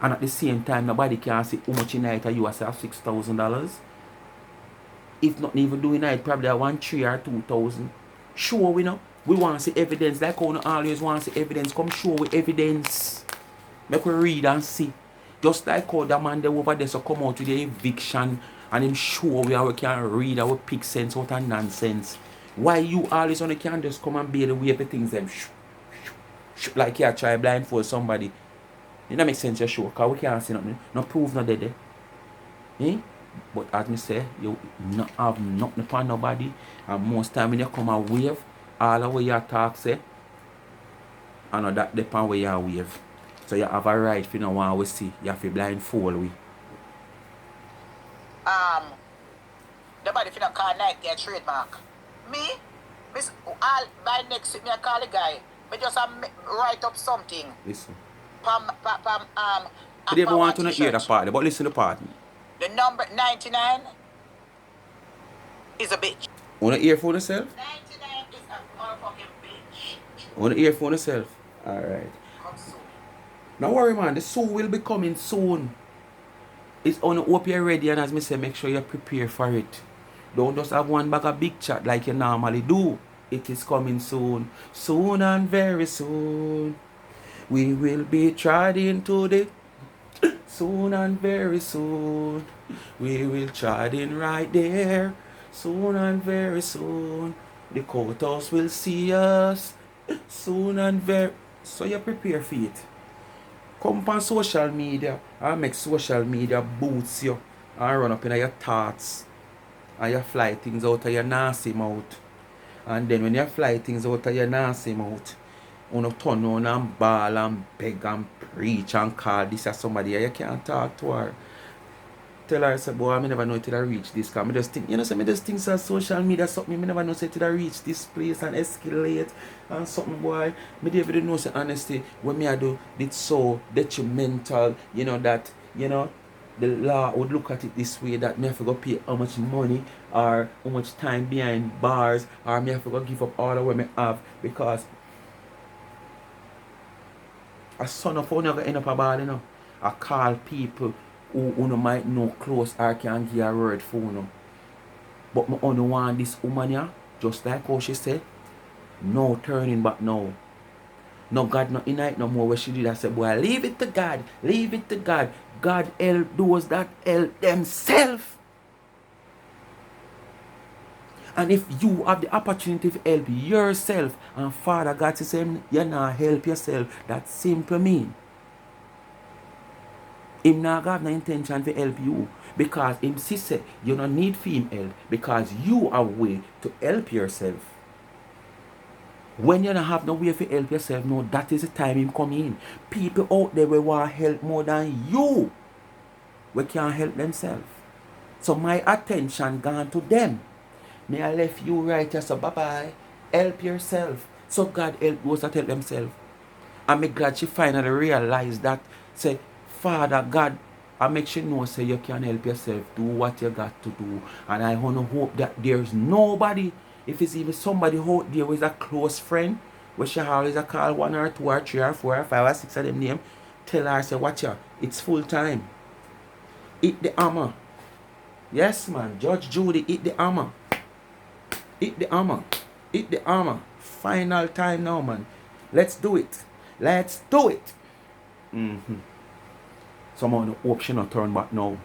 And at the same time, nobody can see how much in it you say $6,000. If not even doing it, probably 1,300 or 2,000. Sure, we know. We want to see evidence. Like how we always want to see evidence. Come show with evidence. Make we read and see. Just like how the man there over there so come out with the eviction and him show we how we can read, how we pick sense out of nonsense. Why you always only can just come and be the way for things them like you try blindfold somebody. It don't make sense you show because we can't see nothing. No proof no dead. Eh? But as me say, you not have nothing upon nobody. And most time when you come and wave, all the way you talk say, I know that depend where you wave. So you have a right if you don't want to see. You have to blindfold we. Nobody finna call Nike their trademark. Me, miss all by next week me I call the guy. Me just write up something. Listen. I didn't even want to hear the part, but listen to the part. The number 99 is a bitch. Want to hear for yourself? 99 is a motherfucking bitch. Want to hear for yourself? Alright. Come soon. Don't worry man, the show will be coming soon. It's on hope you're ready and as me say, make sure you prepare for it. Don't just have one bag of big chat like you normally do. It is coming soon. Soon and very soon. We will be treading to the soon and very soon. We will treading right there. Soon and very soon. The courthouse will see us. Soon and very. So you prepare for it. Come on social media and make social media boots you and run up in your thoughts. And you fly things out of your nasty mouth. And then when you fly things out of your nasty mouth, you turn on and bawl and beg and preach and call this as somebody you can't talk to her. Tell her, say, boy, I never know till I reach this. Because I just think, me just think so social media something, I never know till I reach this place and escalate and something, boy. Me never know, say, honesty, what me I do, it's so detrimental, that, the law would look at it this way, that me have to go pay how much money or how much time behind bars, or me have to go give up all the what me have, because a son of who never end up a ball, you know. I call people who might know close or can give a word for you know. But me only want this woman here, just like how she said, no turning back now. No God not in it no more. Where she did I say, boy, leave it to God. Leave it to God. God help those that help themselves. And if you have the opportunity to help yourself, and Father God to say, you not help yourself, that simple mean. Him not have no intention to help you. Because him say you don't need for him help. Because you are way to help yourself. When you don't have no way to help yourself, no, that is the time him come in. People out there will want help more than you. We can't help themselves. So my attention gone to them. May I left you right here, so bye-bye. Help yourself. So God help those that help themselves. And me glad she finally realized that. Say, Father God, I make sure you know, say you can help yourself. Do what you got to do. And I want to hope that there's nobody, if it's even somebody out there with a close friend, where she always a call 1 or 2 or 3 or 4 or 5 or 6 of them name, tell her, say, watch her, it's full time. Eat the hammer. Yes, man. Judge Judy, eat the hammer. Eat the hammer. Eat the hammer. Final time now, man. Let's do it. Let's do it. Some of the option not turn back now.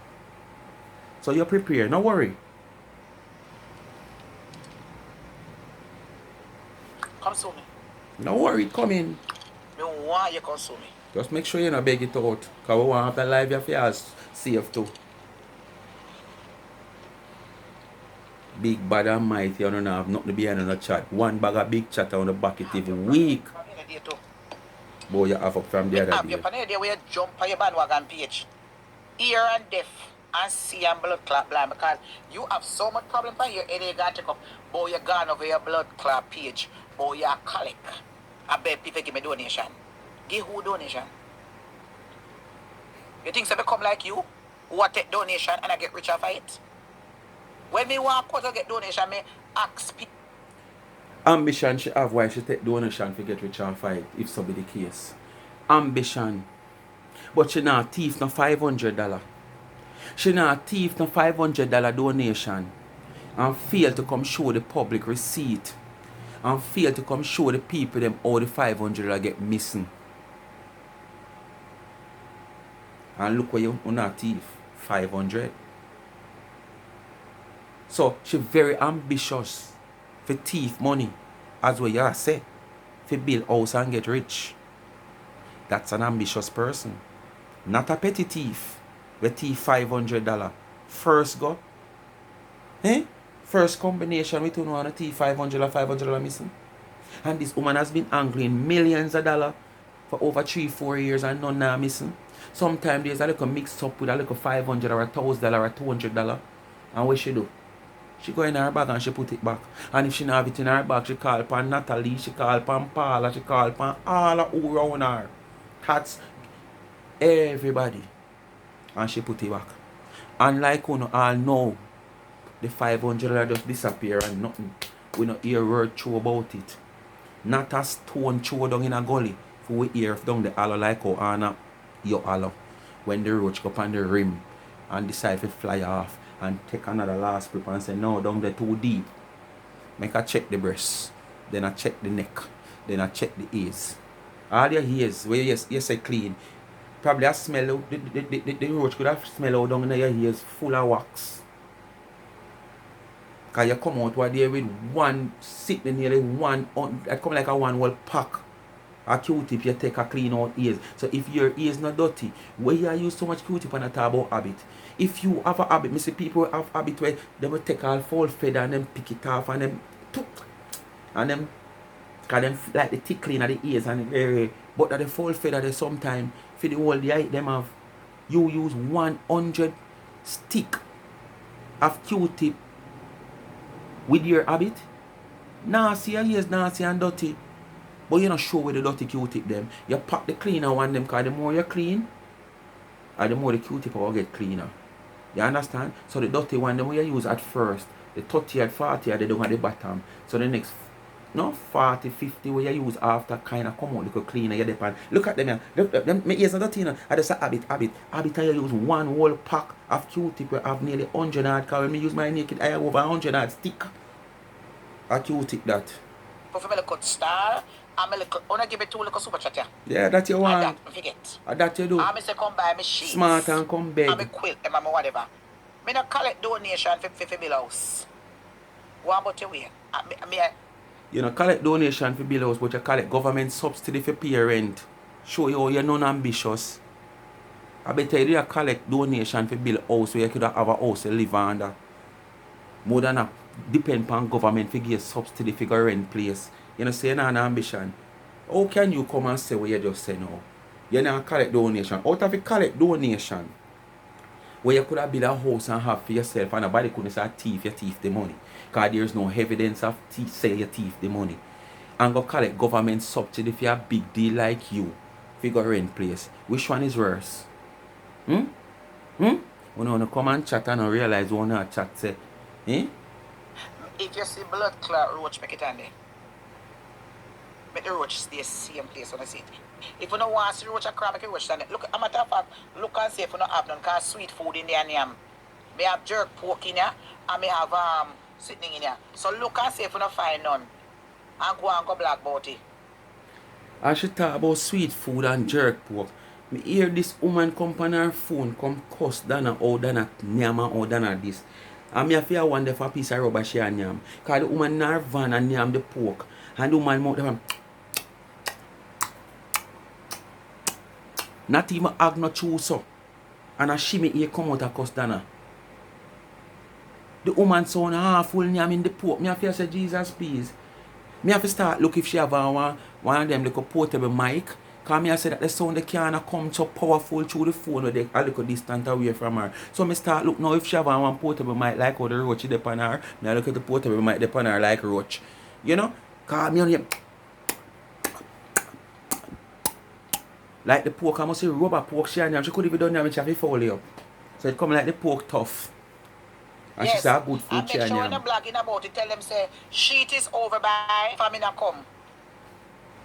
So you're prepared. No worry. Come sue me. No worry. Come in. Me want you come sue me. Just make sure you not beg it out. Because we want to have the live of yours safe too. Big bad and mighty, you don't have nothing to be in the chat. One bag of big chat on the bucket even weak. Boy, you have up from the other day. You have your where you jump on your bandwagon page. Ear and deaf and see and blood clot blind, because you have so much problem for your head you got to take up. Boy, you gone over your blood clot page. Boy, you colic. I bet people give me donation. Give who donation? You think so become like you? Who will take donation and I get richer for it? When me want to get donation, me ask people. Ambition she have why she take donation to get rich and fight, if so be the case. Ambition. But she not thief no $500. She not thief no $500 donation and fail to come show the public receipt and fail to come show the people them all the $500 get missing. And look where you not thief. 500. So she very ambitious for thief money, as what you say, for build house and get rich. That's an ambitious person. Not a petty thief. We thief $500. First go. First combination we don't want to thief $500 missing. And this woman has been angling millions of dollars for over 3-4 years and none are missing. Sometimes there's a little mix up with a little $500 or $1,000 or $200. And what she do? She go in her bag and she put it back. And if she not have it in her bag, she call upon Natalie, she call upon Paula, she call upon all of who around her. That's everybody. And she put it back. And like you know, all know, the $500 just disappear and nothing. We not hear word true about it. Not a stone throw down in a gully. For we hear down the hollow like how Anna, your hollow. When the roach go up on the rim and decide to fly off. And take another last grip and say, no, down there too deep. Make I check the breast. Then I check the neck. Then I check the ears. All your ears, where you say clean. Probably I smell, the roach could have smell out down in your ears full of wax. Because you come out there with one, sitting nearly one, it come like a one whole pack. A Q-tip, you take a clean out ears. So if your ears not dirty, where you use so much Q-tip and a talk about habit. If you have a habit, I see people have habit where they will take all full feather and then pick it off and then cause them like the tickling of the ears and but that the full feather they sometimes for the whole day them have you use 100 stick of Q-tip with your habit. Nasty your ears nasty and dirty. But you not show with the dirty Q-tip them. You pack the cleaner one them because the more you clean, and the more the Q-tip will get cleaner. You understand? So the dirty one, the way you use at first, the 30 and 40 are they down at the bottom. So the next, no, 40, 50 where you use after kind of come out, look cleaner, you depend. Look at them here. Look, them, my ears are dirty, you know. I just a habit. Habit I use one whole pack of Q-tip where I have nearly 100 hard, because when I use my naked, I have over 100 hard stick. A Q-tip that. For me, look star. I'm a little, I give it two little super chat. Yeah, that you want. And that, forget. And that you do. I'm say come buy me sheets. Smart and come beg. I'm a quilt, and I'm whatever. Me not collect donation for bill house. What about your way? You know, collect donation for bill house, but you collect government subsidy for pay rent. Show you how you're non-ambitious. I better you collect donation for bill house where you could have a house to live under. More than a depend upon government to give subsidy for rent place. You know, say you're not an ambition. How can you come and say what you just say now? You're not collect donation. Out of a collect donation, where you could have built a house and have for yourself, and nobody couldn't say thief, you thief the money. Because there's no evidence of say you thief the money. And go collect government subsidy for a big deal like you. Figure rent place. Which one is worse? When you come and chat and realize one not chat say, If you see blood clot roach, make it handy. Make the roach stay same place when I see it. If you don't want to see roach and crab, make it roach stand it. Look, a matter of fact, look and see if you don't have none because sweet food in there and yam. Me have jerk pork in here and me have sitting in here. So look and see if you don't find none. And go black about it. I should talk about sweet food and jerk pork. Me hear this woman come on her phone, come cuss Dana, oh Dana, nyama, oh Dana this. And me feel wonder for a piece of rubber she and yam. Because the woman in her van and yam the pork. And the woman mouth them. Not even ag no chew so. And a shimmy here come out of cuss Dana. The woman sound half full yam in the pork. Me feel say Jesus please. Me have to start look if she have one of them little portable mic. Because me say that the sound they can't come so powerful through the phone where they a little distant away from her. So me start look now if she have one portable mic like how the roach is upon her. Me I look at the portable mic upon her like roach. You know? Because me only like the pork, I must say rubber pork she and she could even done that when she have to fold it up. So it come like the pork tough. And yes. she say a good food she and and make sure when blogging about it, tell them say sheet is over by famine come.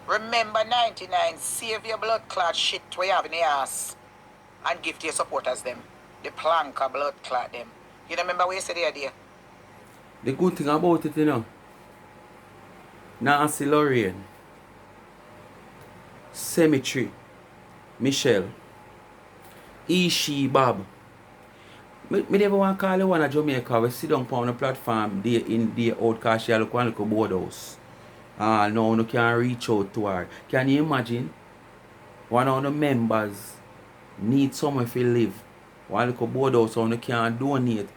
Remember 99, save your blood clot shit we have in the ass and give to your supporters them. The plank of blood clot them. You remember what you said the idea? The good thing about it, you know, Nancy Lorraine, Cemetery, Michelle, She Bob. Me never want to call the one of Jamaica. We sit down on the platform day in, day out because she look one little boardhouse. No, you can't reach out to her. Can you imagine? One of the members need somewhere to live. One little boardhouse so you can't donate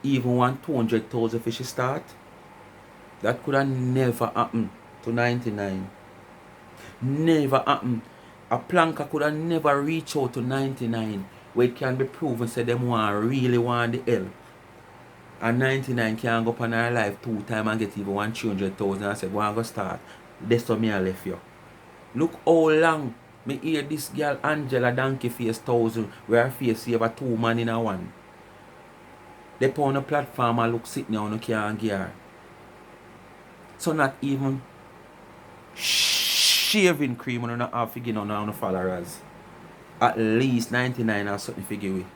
even 200,000 for she start. That could have never happened to 99. Never happened. A planker could have never reached out to 99. Where it can be proven say them really want the help. And 99 can go up on her life 2 times and get even 300,000 and say, go and go start. That's what me I left you. Look how long me hear this girl Angela Donkey Face 1000 where her face save a 2 man in a one. They put on a platform and look sitting down and can't get her. So not even shaving cream on not have to get on the followers. At least 99 or something figure with.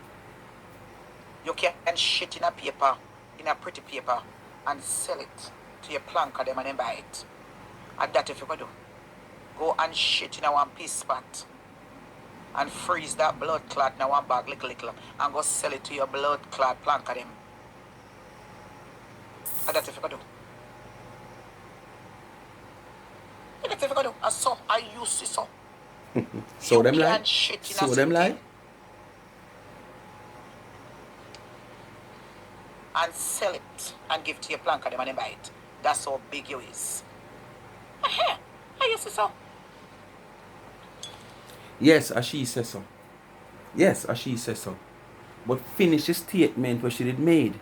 You can shit in a paper, in a pretty paper, and sell it to your planker them and then buy it. And that if you go do. Go and shit in a one piece spot. And freeze that blood clot in a one bag little and go sell it to your blood clot planker them. And that if you go do. And that if you go do. And so I use it so. So them like? So them like? And sell it and give to your planker them and then buy it. That's how big you is. I used to so. Yes, as she says so. Yes, as she says so. But finish the statement what she did made.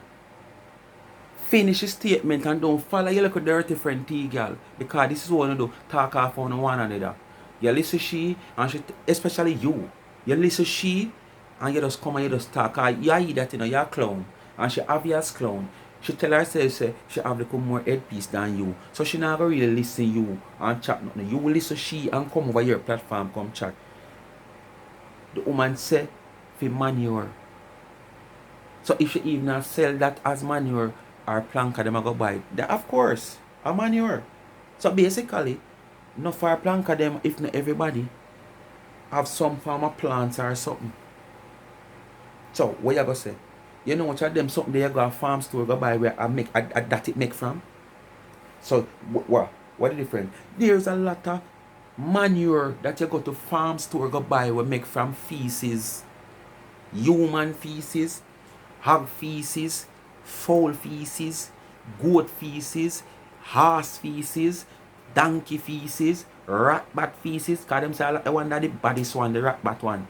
Finish the statement and don't follow your little dirty friend T girl. Because this is what you do. Talk off on one another. You listen she and she especially you. You listen she And you just come and you just talk. You are that, you know, you're a clown. And she have you as clown. She tell herself, say, she have like more headpiece than you. So she not gonna really listen you and chat nothing. You will listen she and come over your platform, come chat. The woman say, for manure. So if she even sell that as manure or planka, them a go buy. That, of course, a manure. So basically, no for planka them, if not everybody, have some form of plants or something. So what you gonna say? You know what of them something they go a farm store go buy where I make that it make from? So what the difference? There's a lot of manure that you go to farm store go buy we make from feces. Human feces, hog feces, fowl feces, goat feces, horse feces, donkey feces, rat bat feces. Cause them say the one that the baddest one, the rat bat one.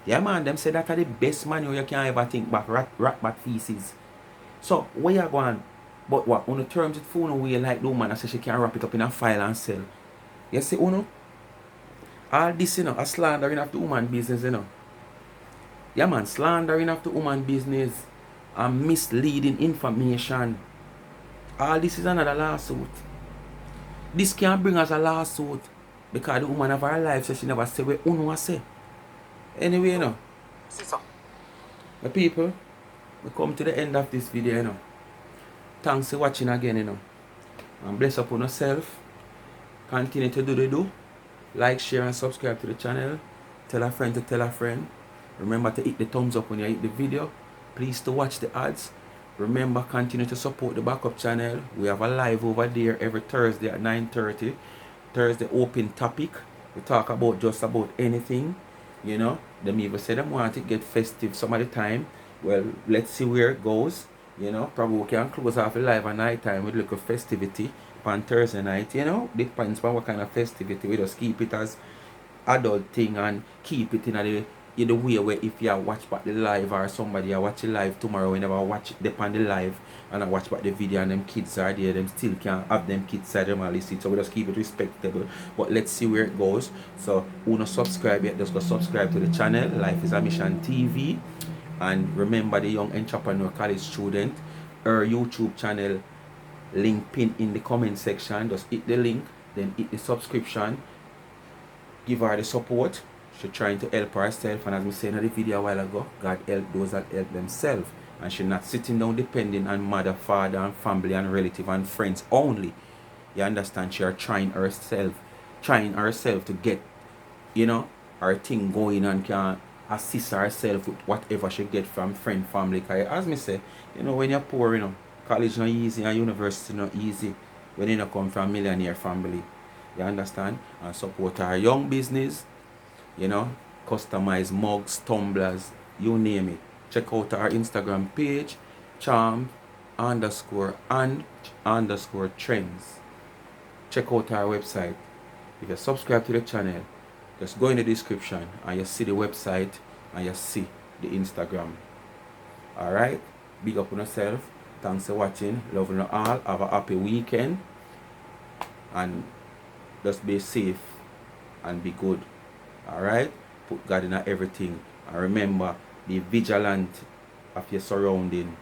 Yeah man, them say that are the best manure you can ever think back, rat bat feces. So where you going? But what? On the terms it phone away like the woman I say she can wrap it up in a file and sell. You see, Uno? All this, you know, a slandering of the woman business, you know. Yeah man, slandering of the woman business and misleading information. All this is another lawsuit. This can bring us a lawsuit because the woman of her life says she never say what Uno say. Anyway, you know. See so. The people, we come to the end of this video, you know. Thanks for watching again, you know. And bless upon yourself. Continue to do the do. Like, share, and subscribe to the channel. Tell a friend to tell a friend. Remember to hit the thumbs up when you hit the video. Please to watch the ads. Remember, continue to support the backup channel. We have a live over there every Thursday at 9:30. Thursday open topic. We talk about just about anything. You know, them even say them want to get festive some of the time. Well, let's see where it goes. You know, probably we can close off the live at night time with a little festivity on Thursday night. You know, depends on what kind of festivity. We just keep it as adult thing and keep it in the way where if you watch back the live or somebody you watch the live tomorrow, you never watch it upon the live and I watch back the video and them kids are there, them still can't have them kids side them all listen. So we just keep it respectable. But let's see where it goes. So who not subscribe yet, just go subscribe to the channel, Life is a Mission TV. And remember the Young Entrepreneur College student, her YouTube channel link pinned in the comment section. Just hit the link, then hit the subscription. Give her the support. She's trying to help herself, and as we said in the video a while ago, God help those that help themselves. And she's not sitting down depending on mother, father, and family, and relative, and friends only. You understand? She's trying herself to get, you know, her thing going and can assist herself with whatever she get from friend, family. Cause as me say, you know, when you're poor, you know, college not easy and university not easy when you don't come from a millionaire family. You understand? And support our young business, you know, customize mugs, tumblers, you name it. Check out our Instagram page, charm _and_trends. Check out our website. If you subscribe to the channel, just go in the description and you see the website and you see the Instagram. Alright? Big up on yourself. Thanks for watching. Love you all. Have a happy weekend. And just be safe and be good. Alright? Put God in everything. And remember, be vigilant of your surrounding.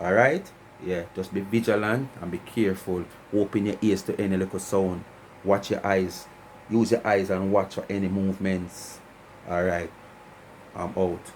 Alright? Yeah, just be vigilant and be careful. Open your ears to any little sound. Watch your eyes. Use your eyes and watch for any movements. Alright? I'm out.